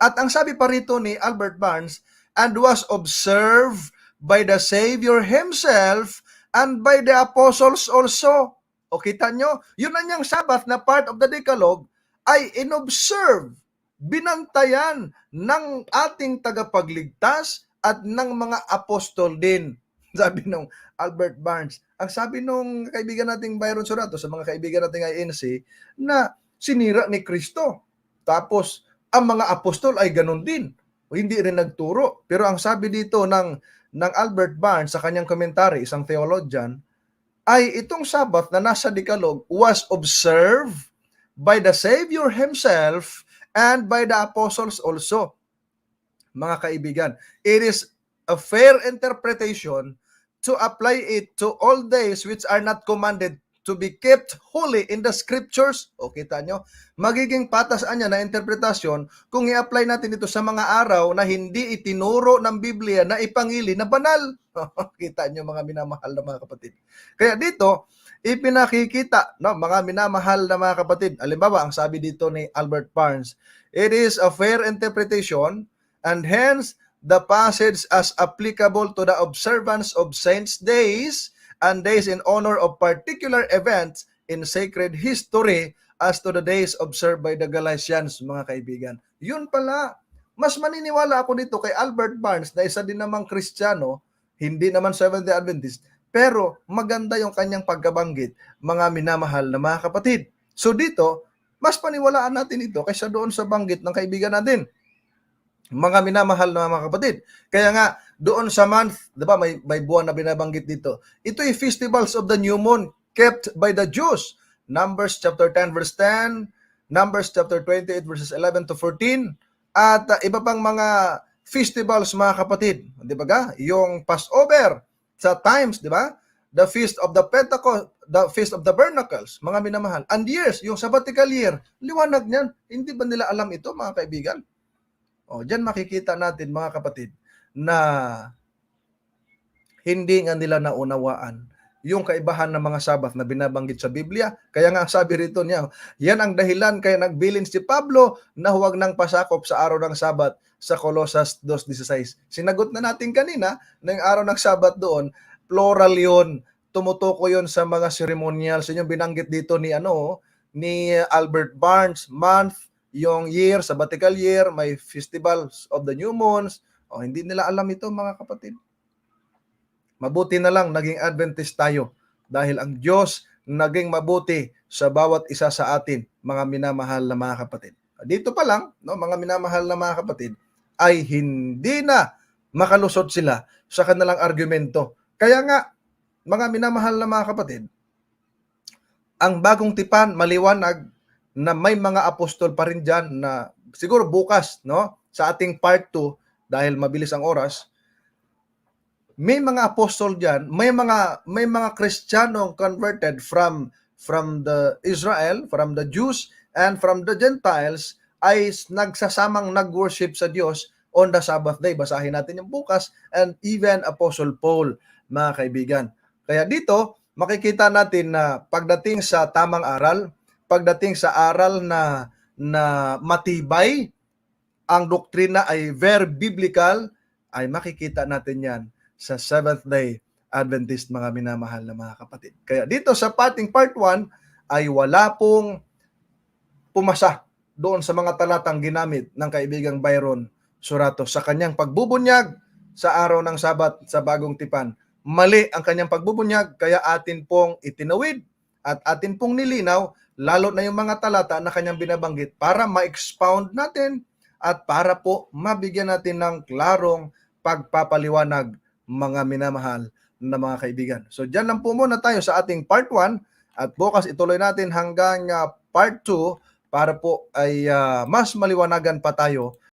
At ang sabi pa rito ni Albert Barnes, and was observed by the Savior Himself and by the apostles also. O kita nyo, yun na niyang Sabbath na part of the Decalogue ay inobserve, binantayan ng ating tagapagligtas at ng mga apostol din. Sabi nung Albert Barnes. Ang sabi nung kaibigan nating Byron Sorato sa mga kaibigan nating INC na sinira ni Kristo. Tapos ang mga apostol ay ganun din. O hindi rin nagturo. Pero ang sabi dito ng Albert Barnes sa kanyang komentary, isang theologian, ay itong Sabbath na nasa Decalogue was observed by the Savior Himself and by the apostles also. Mga kaibigan, it is a fair interpretation to apply it to all days which are not commanded to be kept holy in the scriptures. O kita nyo, magiging patas niya na interpretasyon kung i-apply natin ito sa mga araw na hindi itinuro ng Biblia na ipangili na banal. Kita nyo mga minamahal na mga kapatid. Kaya dito, ipinakikita, no, mga minamahal na mga kapatid. Halimbawa, ang sabi dito ni Albert Barnes, it is a fair interpretation and hence the passage as applicable to the observance of saints' days and days in honor of particular events in sacred history as to the days observed by the Galatians, mga kaibigan. Yun pala. Mas maniniwala ako dito kay Albert Barnes na isa din namang Kristiyano, hindi naman Seventh-day Adventist, pero maganda yung kanyang pagkabanggit, mga minamahal na mga kapatid. So dito, mas paniwalaan natin ito kaysa doon sa banggit ng kaibigan natin. Mga minamahal na mga kapatid. Kaya nga, doon sa month, di ba, may buwan na binabanggit dito. Ito yung festivals of the new moon kept by the Jews. Numbers chapter 10 verse 10, Numbers chapter 28 verses 11 to 14, at iba pang mga festivals, mga kapatid. Di ba ga? Yung Passover sa times, di ba? The Feast of the Pentecost, the Feast of the Bernacles, mga minamahal. And years, yung sabbatical year, liwanag niyan. Hindi ba nila alam ito, mga kaibigan? O, diyan makikita natin, mga kapatid, na hindi nga nila naunawaan yung kaibahan ng mga Sabat na binabanggit sa Biblia. Kaya nga sabi rito niya, yan ang dahilan kaya nagbilin si Pablo na huwag nang pasakop sa araw ng Sabat sa Colosas 2:16. Sinagot na natin kanina na yung araw ng Sabat doon, plural yun. Tumutuko yun sa mga ceremonials. Yung binanggit dito ni Albert Barnes, month, yung year, sabbatical year, may festivals of the new moons. O, hindi nila alam ito, mga kapatid. Mabuti na lang naging Adventist tayo dahil ang Diyos naging mabuti sa bawat isa sa atin, mga minamahal na mga kapatid. Dito pa lang, no, mga minamahal na mga kapatid, ay hindi na makalusot sila sa kanilang argumento. Kaya nga, mga minamahal na mga kapatid, ang bagong tipan, maliwanag na may mga apostol pa rin dyan na siguro bukas, no, sa ating part 2, dahil mabilis ang oras, may mga apostol dyan, may mga Kristiyanong converted from the Israel, from the Jews, and from the Gentiles, ay nagsasamang nag-worship sa Diyos on the Sabbath day. Basahin natin yung bukas, and even Apostle Paul, mga kaibigan. Kaya dito, makikita natin na pagdating sa tamang aral, pagdating sa aral na matibay, ang doktrina ay very biblical, ay makikita natin yan sa Seventh-day Adventist, mga minamahal na mga kapatid. Kaya dito sa part 1 ay wala pong pumasa doon sa mga talatang ginamit ng kaibigang Byron Sorato sa kanyang pagbubunyag sa araw ng Sabat sa Bagong Tipan. Mali ang kanyang pagbubunyag, kaya atin pong itinawid at atin pong nilinaw, lalo na yung mga talata na kanyang binabanggit para ma-expound natin at para po mabigyan natin ng klarong pagpapaliwanag, mga minamahal na mga kaibigan. So dyan lang po muna tayo sa ating part 1 at bukas ituloy natin hanggang part 2 para po ay mas maliwanagan pa tayo